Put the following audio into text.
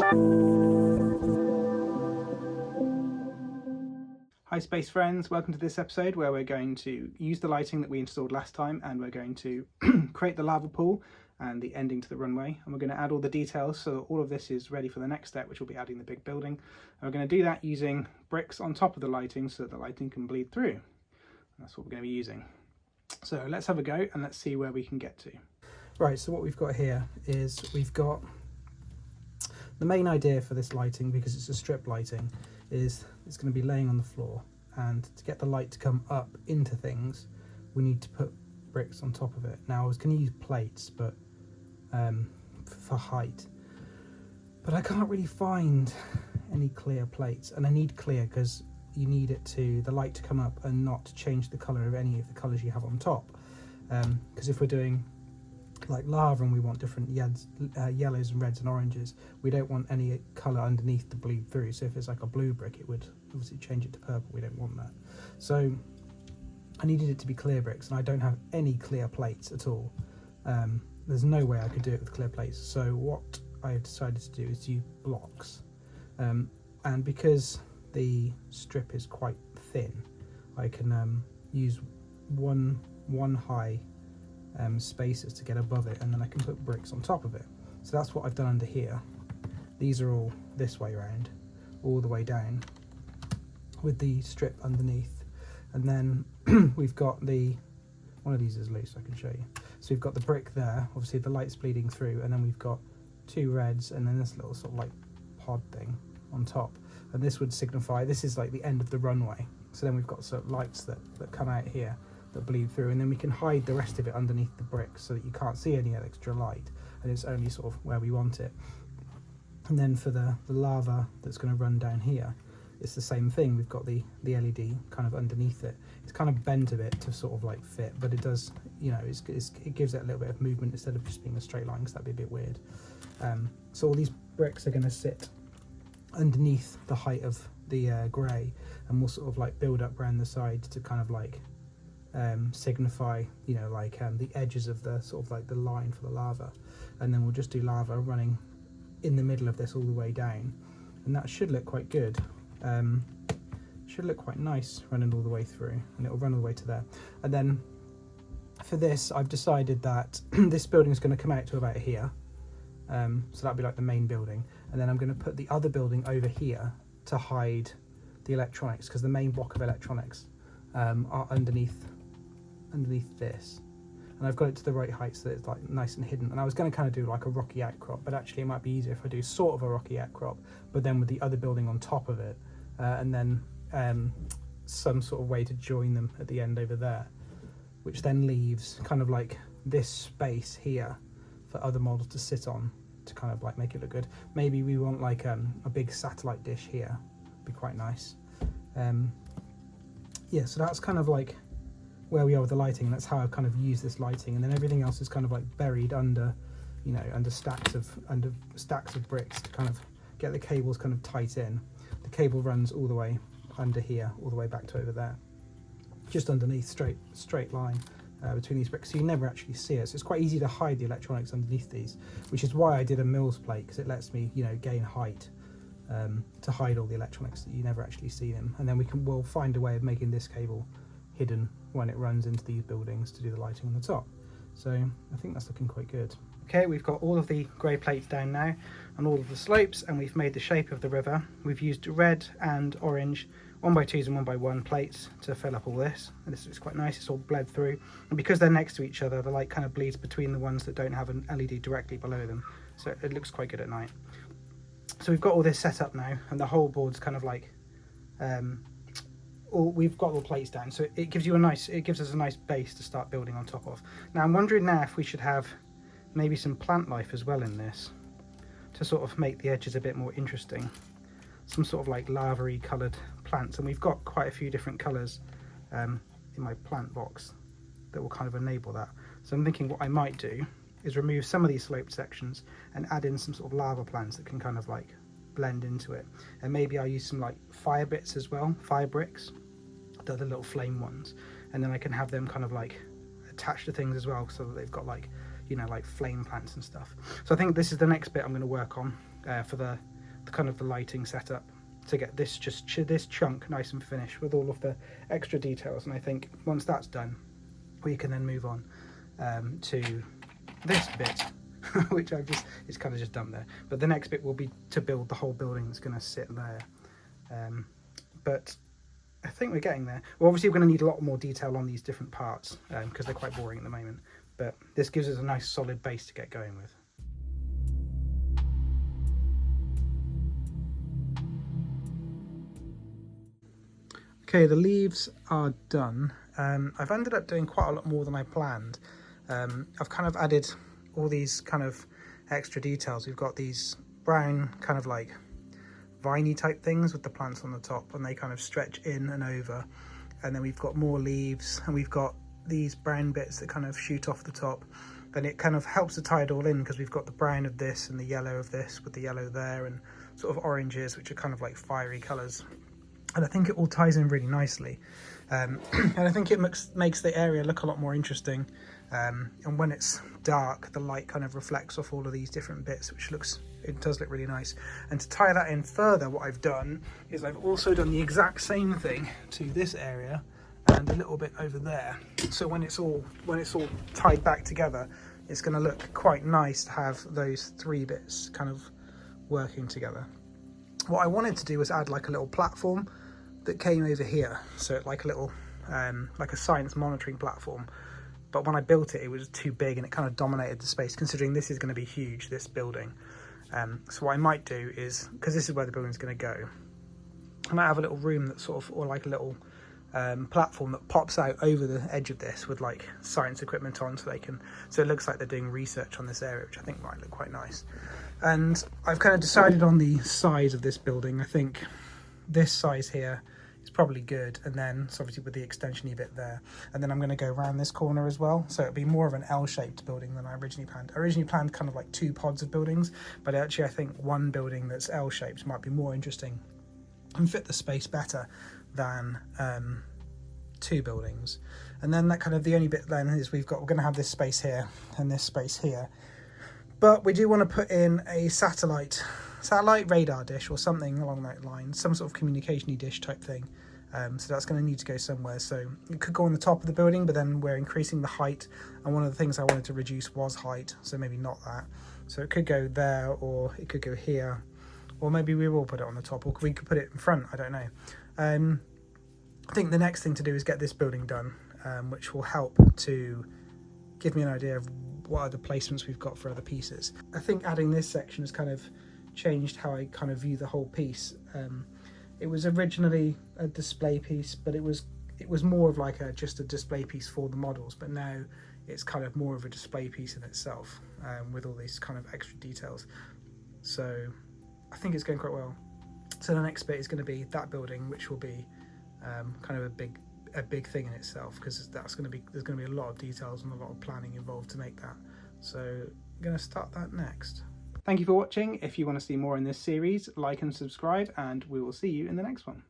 Hi Space Friends, welcome to this episode where we're going to use the lighting that we installed last time, and we're going to create the lava pool and the ending to the runway, and we're going to add all the details so that all of this is ready for the next step, which will be adding the big building. And we're going to do that using bricks on top of the lighting so that the lighting can bleed through. And that's what we're going to be using. So let's have a go and let's see where we can get to. Right, so what we've got here is we've got the main idea for this lighting, because it's a strip lighting, is it's going to be laying on the floor, and to get the light to come up into things we need to put bricks on top of it. Now I was going to use plates but for height, but I can't really find any clear plates, and I need clear because you need it to the light to come up and not to change the colour of any of the colours you have on top, because if we're doing like lava and we want different yellows and reds and oranges, we don't want any colour underneath to bleed through. So if it's like a blue brick, it would obviously change it to purple. We don't want that. So I needed it to be clear bricks, and I don't have any clear plates at all. There's no way I could do it with clear plates. So what I decided to do is use blocks, and because the strip is quite thin, I can use one high spaces to get above it, and then I can put bricks on top of it. So that's what I've done under here. These are all this way around, all the way down, with the strip underneath. And then we've got one of these is loose, I can show you. So we've got the brick there, obviously the light's bleeding through, and then we've got two reds, and then this little sort of like pod thing on top. And this would signify, this is like the end of the runway. So then we've got sort of lights that come out here that bleed through, and then we can hide the rest of it underneath the bricks so that you can't see any extra light, and it's only sort of where we want it. And then for the lava that's going to run down here, it's the same thing. We've got the LED kind of underneath it. It's kind of bent a bit to sort of like fit, but it does, you know, it gives it a little bit of movement instead of just being a straight line, because that'd be a bit weird. So all these bricks are going to sit underneath the height of the grey, and we'll sort of like build up around the sides to kind of like signify, you know, like the edges of the sort of like the line for the lava. And then we'll just do lava running in the middle of this all the way down, and that should look quite good. Should look quite nice running all the way through, and it'll run all the way to there. And then for this, I've decided that this building is going to come out to about here, so that'll be like the main building, and then I'm going to put the other building over here to hide the electronics, because the main block of electronics are underneath this, and I've got it to the right height so that it's like nice and hidden. And I was going to kind of do like a rocky outcrop, but actually it might be easier if I do sort of a rocky outcrop, but then with the other building on top of it, and then some sort of way to join them at the end over there, which then leaves kind of like this space here for other models to sit on to kind of like make it look good. Maybe we want like a big satellite dish here, be quite nice. Yeah, so that's kind of like where we are with the lighting, and that's how I've kind of used this lighting. And then everything else is kind of like buried under, you know, under stacks of bricks to kind of get the cables kind of tight in. The cable runs all the way under here, all the way back to over there, just underneath, straight line between these bricks, so you never actually see it. So it's quite easy to hide the electronics underneath these, which is why I did a Mills plate, because it lets me, you know, gain height to hide all the electronics that you never actually see them. And then we'll find a way of making this cable hidden when it runs into these buildings to do the lighting on the top. So I think that's looking quite good. Okay, we've got all of the grey plates down now on all of the slopes, and we've made the shape of the river. We've used red and orange 1x2s and 1x1 plates to fill up all this, and this is quite nice. It's all bled through, and because they're next to each other, the light kind of bleeds between the ones that don't have an LED directly below them, so it looks quite good at night. So we've got all this set up now, and the whole board's kind of like we've got all the plates down, so it gives us a nice base to start building on top of. Now I'm wondering now if we should have maybe some plant life as well in this, to sort of make the edges a bit more interesting. Some sort of like lava-y coloured plants, and we've got quite a few different colours in my plant box that will kind of enable that. So I'm thinking what I might do is remove some of these sloped sections and add in some sort of lava plants that can kind of like blend into it. And maybe I'll use some like fire bits as well, fire bricks, the little flame ones, and then I can have them kind of like attached to things as well, so that they've got like, you know, like flame plants and stuff. So I think this is the next bit I'm going to work on for the the lighting setup to get this this chunk nice and finished with all of the extra details. And I think once that's done, we can then move on to this bit, which it's kind of just done there. But the next bit will be to build the whole building that's going to sit there. But I think we're getting there. Well, obviously we're going to need a lot more detail on these different parts because they're quite boring at the moment. But this gives us a nice solid base to get going with. Okay, the leaves are done. I've ended up doing quite a lot more than I planned. I've kind of added all these kind of extra details. We've got these brown kind of like viney type things with the plants on the top, and they kind of stretch in and over. And then we've got more leaves, and we've got these brown bits that kind of shoot off the top. And it kind of helps to tie it all in because we've got the brown of this and the yellow of this with the yellow there, and sort of oranges, which are kind of like fiery colours. And I think it all ties in really nicely. And I think it makes the area look a lot more interesting. And when it's dark, the light kind of reflects off all of these different bits, which does look really nice. And to tie that in further, what I've done is I've also done the exact same thing to this area and a little bit over there. So when it's all tied back together, it's going to look quite nice to have those three bits kind of working together. What I wanted to do was add like a little platform that came over here, so like a little like a science monitoring platform. But when I built it, it was too big and it kind of dominated the space, considering this is going to be huge, this building. So what I might do is, because this is where the building's going to go, I might have a little room that's sort of, or like a little platform that pops out over the edge of this with like science equipment on, so it looks like they're doing research on this area, which I think might look quite nice. And I've kind of decided on the size of this building. I think this size here is probably good, and then so obviously with the extension-y bit there, and then I'm going to go around this corner as well, so it'll be more of an L-shaped building than I originally planned. I originally planned kind of like two pods of buildings, but actually I think one building that's L-shaped might be more interesting and fit the space better than two buildings. And then that kind of the only bit then is we're going to have this space here and this space here, but we do want to put in a satellite radar dish or something along that line, some sort of communication-y dish type thing. So that's going to need to go somewhere. So it could go on the top of the building, but then we're increasing the height, and one of the things I wanted to reduce was height, so maybe not that. So it could go there, or it could go here, or maybe we will put it on the top, or we could put it in front, I don't know. I think the next thing to do is get this building done, which will help to give me an idea of what other placements we've got for other pieces. I think adding this section has kind of changed how I kind of view the whole piece. It was originally a display piece, but it was more of like just a display piece for the models, but now it's kind of more of a display piece in itself, with all these kind of extra details. So I think it's going quite well. So the next bit is going to be that building, which will be kind of a big thing in itself, because there's going to be a lot of details and a lot of planning involved to make that. So I'm going to start that next. Thank you for watching. If you want to see more in this series, like and subscribe, and we will see you in the next one.